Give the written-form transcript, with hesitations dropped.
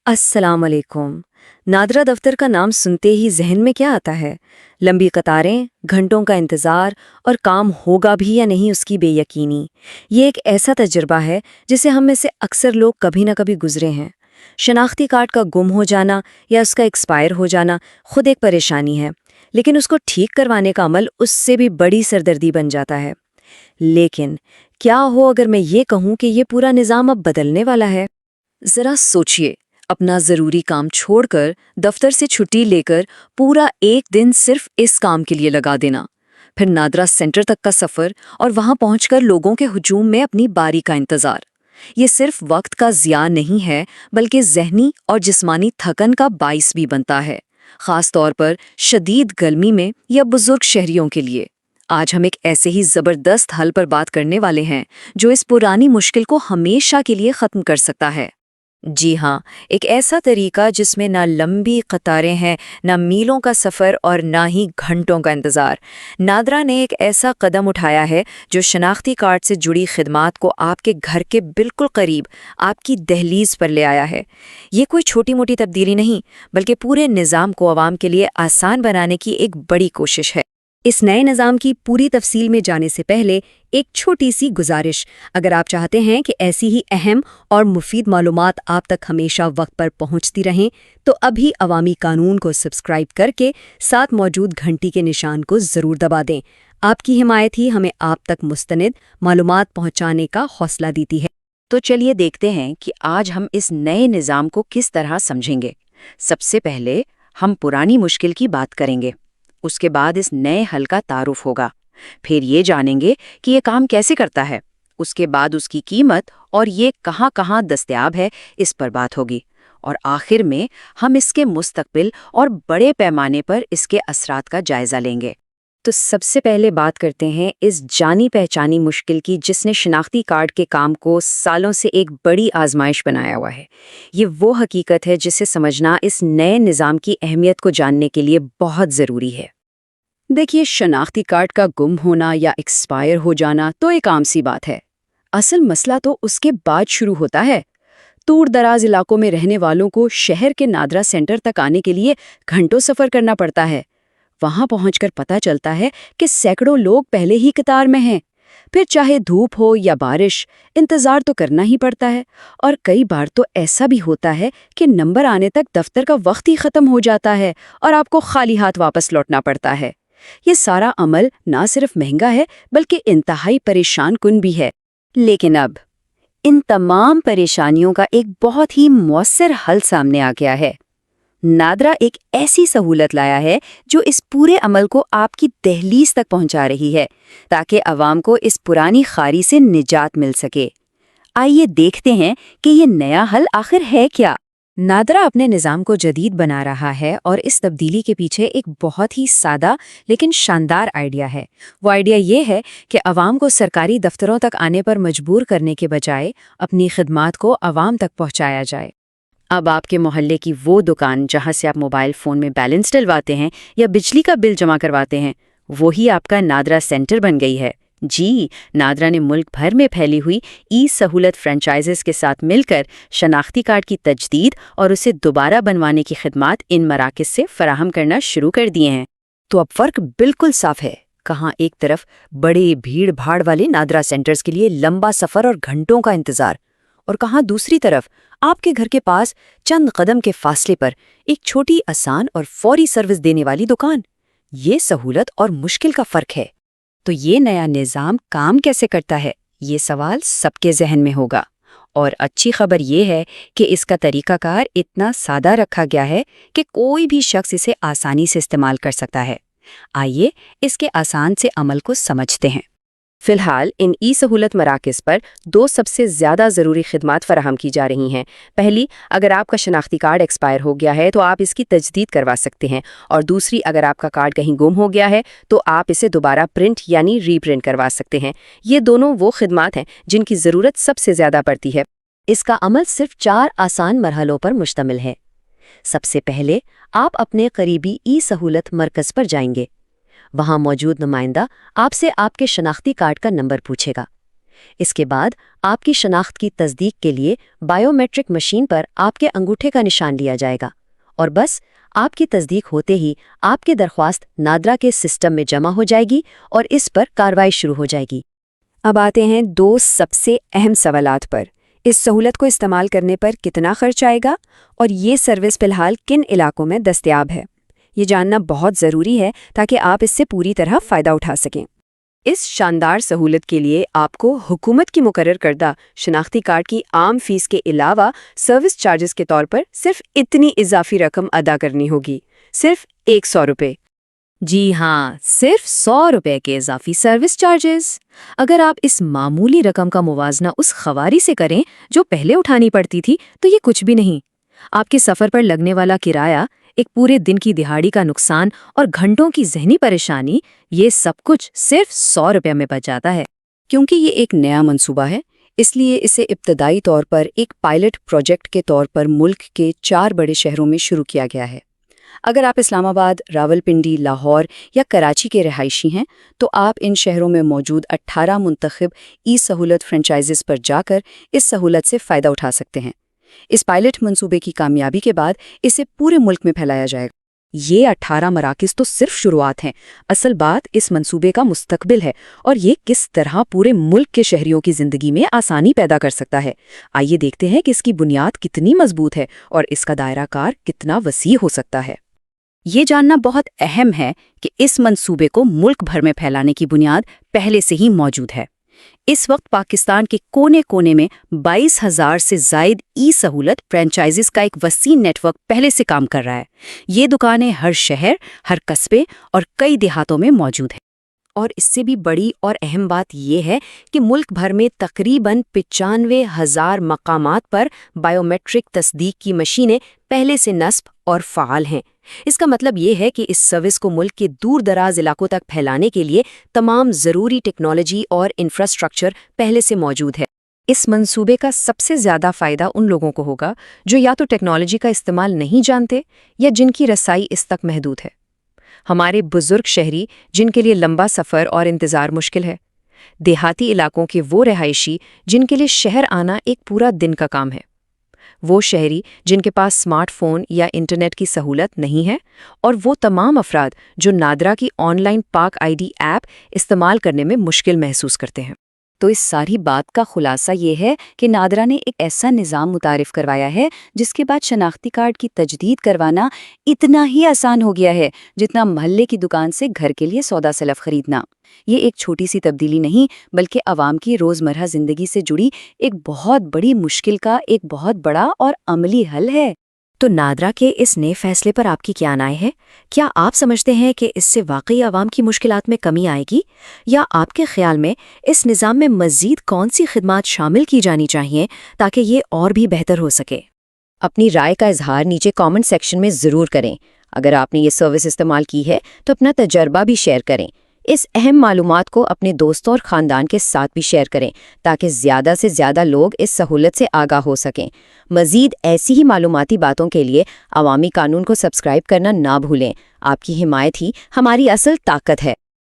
अस्सलाम वालेकुम। नादरा दफ्तर का नाम सुनते ही जहन में क्या आता है? लंबी कतारें, घंटों का इंतज़ार और काम होगा भी या नहीं उसकी बेयकीनी। ये एक ऐसा तजुर्बा है जिसे हम में से अक्सर लोग कभी ना कभी गुजरे हैं। शनाख्ती कार्ड का गुम हो जाना या उसका एक्सपायर हो जाना खुद एक परेशानी है, लेकिन उसको ठीक करवाने का अमल उससे भी बड़ी सरदर्दी बन जाता है। लेकिन क्या हो अगर मैं ये कहूँ कि ये पूरा निज़ाम अब बदलने वाला है? जरा सोचिए, अपना जरूरी काम छोड़कर दफ्तर से छुट्टी लेकर पूरा एक दिन सिर्फ इस काम के लिए लगा देना, फिर नादरा सेंटर तक का सफर और वहां पहुंचकर लोगों के हुजूम में अपनी बारी का इंतजार। ये सिर्फ वक्त का ज़िया नहीं है, बल्कि ज़हनी और जिस्मानी थकन का बाइस भी बनता है, खास तौर पर शदीद गर्मी में या बुजुर्ग शहरियों के लिए। आज हम एक ऐसे ही ज़बरदस्त हल पर बात करने वाले हैं जो इस पुरानी मुश्किल को हमेशा के लिए ख़त्म कर सकता है। जी हाँ, एक ऐसा तरीका जिसमें ना लंबी कतारें हैं, ना मीलों का सफ़र और ना ही घंटों का इंतज़ार। नादरा ने एक ऐसा कदम उठाया है जो शनाख्ती कार्ड से जुड़ी खिदमात को आपके घर के बिल्कुल करीब, आपकी दहलीज पर ले आया है। ये कोई छोटी मोटी तब्दीली नहीं, बल्कि पूरे निज़ाम को आवाम के लिए आसान बनाने की एक बड़ी कोशिश है। इस नए निज़ाम की पूरी तफसील में जाने से पहले एक छोटी सी गुजारिश। अगर आप चाहते हैं कि ऐसी ही अहम और मुफीद मालूमात आप तक हमेशा वक्त पर पहुंचती रहें, तो अभी अवामी कानून को सब्सक्राइब करके साथ मौजूद घंटी के निशान को ज़रूर दबा दें। आपकी हिमायत ही हमें आप तक मुस्तनिद मालूमात पहुंचाने का हौसला देती है। तो चलिए देखते हैं कि आज हम इस नए निज़ाम को किस तरह समझेंगे। सबसे पहले हम पुरानी मुश्किल की बात करेंगे, उसके बाद इस नए हल का तारुफ होगा, फिर ये जानेंगे कि ये काम कैसे करता है, उसके बाद उसकी कीमत और ये कहाँ-कहाँ दस्तयाब है, इस पर बात होगी, और आखिर में हम इसके मुस्तकबिल और बड़े पैमाने पर इसके असरात का जायजा लेंगे। तो सबसे पहले बात करते हैं इस जानी पहचानी मुश्किल की जिसने शनाख्ती कार्ड के काम को सालों से एक बड़ी आजमाइश बनाया हुआ है। ये वो हकीकत है जिसे समझना इस नए निज़ाम की अहमियत को जानने के लिए बहुत ज़रूरी है। देखिए, शनाख्ती कार्ड का गुम होना या एक्सपायर हो जाना तो एक आम सी बात है। असल मसला तो उसके बाद शुरू होता है। दूर दराज इलाकों में रहने वालों को शहर के नादरा सेंटर तक आने के लिए घंटों सफ़र करना पड़ता है। वहां पहुंचकर पता चलता है कि सैकड़ों लोग पहले ही कतार में हैं। फिर चाहे धूप हो या बारिश, इंतज़ार तो करना ही पड़ता है। और कई बार तो ऐसा भी होता है कि नंबर आने तक दफ्तर का वक्त ही ख़त्म हो जाता है और आपको खाली हाथ वापस लौटना पड़ता है। ये सारा अमल ना सिर्फ महंगा है, बल्कि इंतहाई परेशान कुन भी है। लेकिन अब इन तमाम परेशानियों का एक बहुत ही मौसर हल सामने आ गया है। नादरा एक ऐसी सहूलत लाया है जो इस पूरे अमल को आपकी दहलीज तक पहुंचा रही है, ताकि अवाम को इस पुरानी खारी से निजात मिल सके। आइए देखते हैं कि ये नया हल आखिर है क्या। नादरा अपने निज़ाम को जदीद बना रहा है और इस तब्दीली के पीछे एक बहुत ही सादा लेकिन शानदार आइडिया है। वो आइडिया ये है कि अवाम को सरकारी दफ्तरों तक आने पर मजबूर करने के बजाय अपनी खिदमात को अवाम तक पहुंचाया जाए। अब आपके मोहल्ले की वो दुकान जहां से आप मोबाइल फ़ोन में बैलेंस डलवाते हैं या बिजली का बिल जमा करवाते हैं, वही आपका नादरा सेंटर बन गई है। जी, नादरा ने मुल्क भर में फैली हुई ई सहूलत फ्रेंचाइजेस के साथ मिलकर शनाख्ती कार्ड की तजदीद और उसे दोबारा बनवाने की खिदमात इन मराकज़ से फराहम करना शुरू कर दिए हैं। तो अब फ़र्क बिल्कुल साफ है। कहाँ एक तरफ बड़े भीड़ भाड़ वाले नादरा सेंटर्स के लिए लंबा सफ़र और घंटों का इंतज़ार, और कहाँ दूसरी तरफ आपके घर के पास चंद कदम के फासले पर एक छोटी, आसान और फौरी सर्विस देने वाली दुकान। ये सहूलत और मुश्किल का फ़र्क है। तो ये नया निज़ाम काम कैसे करता है, ये सवाल सबके जहन में होगा। और अच्छी खबर ये है कि इसका तरीकाकार इतना सादा रखा गया है कि कोई भी शख्स इसे आसानी से इस्तेमाल कर सकता है। आइए इसके आसान से अमल को समझते हैं। फिलहाल इन ई सहूलत मराकज़ पर दो सबसे ज़्यादा ज़रूरी खिदमात फराहम की जा रही हैं। पहली, अगर आपका शनाख्ती कार्ड एक्सपायर हो गया है तो आप इसकी तजदीद करवा सकते हैं, और दूसरी, अगर आपका कार्ड कहीं गुम हो गया है तो आप इसे दोबारा प्रिंट यानी रीप्रिंट करवा सकते हैं। ये दोनों वो खिदमात हैं जिनकी ज़रूरत सबसे ज़्यादा पड़ती है। इसका अमल सिर्फ 4 आसान मरहलों पर मुश्तमिल है। सबसे पहले आप अपने करीबी ई सहूलत मरकज़ पर जाएंगे। वहां मौजूद नुमाइंदा आपसे आपके शनाख्ती कार्ड का नंबर पूछेगा। اس کے بعد آپ کی شناخت کی تصدیق کے لیے بائیو میٹرک مشین پر آپ کے انگوٹھے کا نشان لیا جائے گا اور بس آپ کی تصدیق ہوتے ہی آپ کی درخواست نادرا کے سسٹم میں جمع ہو جائے گی اور اس پر کارروائی شروع ہو جائے گی۔ اب آتے ہیں دو سب سے اہم سوالات پر۔ اس سہولت کو استعمال کرنے پر کتنا خرچ آئے گا اور یہ سروس فی الحال کن علاقوں میں دستیاب ہے؟ یہ جاننا بہت ضروری ہے تاکہ آپ اس سے پوری طرح فائدہ اٹھا سکیں۔ اس شاندار سہولت کے لیے آپ کو حکومت کی مقرر کردہ شناختی کارڈ کی عام فیس کے علاوہ سروس چارجز کے طور پر صرف اتنی اضافی رقم ادا کرنی ہوگی، صرف 100 روپے۔ جی ہاں، صرف 100 روپے کے اضافی سروس چارجز۔ اگر آپ اس معمولی رقم کا موازنہ اس خواری سے کریں جو پہلے اٹھانی پڑتی تھی تو یہ کچھ بھی نہیں۔ آپ کے سفر پر لگنے والا کرایہ، ایک پورے دن کی دہاڑی کا نقصان اور گھنٹوں کی ذہنی پریشانی، یہ سب کچھ صرف 100 روپے میں بچ جاتا ہے۔ کیونکہ یہ ایک نیا منصوبہ ہے، اس لیے اسے ابتدائی طور پر ایک پائلٹ پروجیکٹ کے طور پر ملک کے 4 بڑے شہروں میں شروع کیا گیا ہے۔ اگر آپ اسلام آباد، راولپنڈی، لاہور یا کراچی کے رہائشی ہیں تو آپ ان شہروں میں موجود 18 منتخب ای سہولت فرنچائزز پر جا کر اس سہولت سے فائدہ اٹھا سکتے ہیں۔ اس پائلٹ منصوبے کی کامیابی کے بعد اسے پورے ملک میں پھیلایا جائے گا۔ یہ 18 مراکز تو صرف شروعات ہیں، اصل بات اس منصوبے کا مستقبل ہے اور یہ کس طرح پورے ملک کے شہریوں کی زندگی میں آسانی پیدا کر سکتا ہے۔ آئیے دیکھتے ہیں کہ اس کی بنیاد کتنی مضبوط ہے اور اس کا دائرہ کار کتنا وسیع ہو سکتا ہے۔ یہ جاننا بہت اہم ہے کہ اس منصوبے کو ملک بھر میں پھیلانے کی بنیاد پہلے سے ہی موجود ہے۔ اس وقت پاکستان کے کونے کونے میں 22,000 سے زائد ای سہولت فرنچائزز کا ایک وسیع نیٹ ورک پہلے سے کام کر رہا ہے۔ یہ دکانیں ہر شہر، ہر قصبے اور کئی دیہاتوں میں موجود ہیں۔ اور اس سے بھی بڑی اور اہم بات یہ ہے کہ ملک بھر میں تقریباً 95,000 مقامات پر بائیو میٹرک تصدیق کی مشینیں پہلے سے نصب اور فعال ہیں۔ اس کا مطلب یہ ہے کہ اس سروس کو ملک کے دور دراز علاقوں تک پھیلانے کے لیے تمام ضروری ٹیکنالوجی اور انفراسٹرکچر پہلے سے موجود ہے۔ اس منصوبے کا سب سے زیادہ فائدہ ان لوگوں کو ہوگا جو یا تو ٹیکنالوجی کا استعمال نہیں جانتے یا جن کی رسائی اس تک محدود ہے۔ ہمارے بزرگ شہری جن کے لیے لمبا سفر اور انتظار مشکل ہے، دیہاتی علاقوں کے وہ رہائشی جن کے لیے شہر آنا ایک پورا دن کا کام ہے، وہ شہری جن کے پاس سمارٹ فون یا انٹرنیٹ کی سہولت نہیں ہے، اور وہ تمام افراد جو نادرا کی آن لائن پاک آئی ڈی ایپ استعمال کرنے میں مشکل محسوس کرتے ہیں۔ تو اس ساری بات کا خلاصہ یہ ہے کہ نادرا نے ایک ایسا نظام متعارف کروایا ہے جس کے بعد شناختی کارڈ کی تجدید کروانا اتنا ہی آسان ہو گیا ہے جتنا محلے کی دکان سے گھر کے لیے سودا سلف خریدنا۔ یہ ایک چھوٹی سی تبدیلی نہیں بلکہ عوام کی روزمرہ زندگی سے جڑی ایک بہت بڑی مشکل کا ایک بہت بڑا اور عملی حل ہے۔ تو نادرا کے اس نئے فیصلے پر آپ کی کیا رائے ہے؟ کیا آپ سمجھتے ہیں کہ اس سے واقعی عوام کی مشکلات میں کمی آئے گی؟ یا آپ کے خیال میں اس نظام میں مزید کون سی خدمات شامل کی جانی چاہیے تاکہ یہ اور بھی بہتر ہو سکے؟ اپنی رائے کا اظہار نیچے کامنٹ سیکشن میں ضرور کریں۔ اگر آپ نے یہ سروس استعمال کی ہے تو اپنا تجربہ بھی شیئر کریں۔ اس اہم معلومات کو اپنے دوستوں اور خاندان کے ساتھ بھی شیئر کریں تاکہ زیادہ سے زیادہ لوگ اس سہولت سے آگاہ ہو سکیں۔ مزید ایسی ہی معلوماتی باتوں کے لیے عوامی قانون کو سبسکرائب کرنا نہ بھولیں۔ آپ کی حمایت ہی ہماری اصل طاقت ہے۔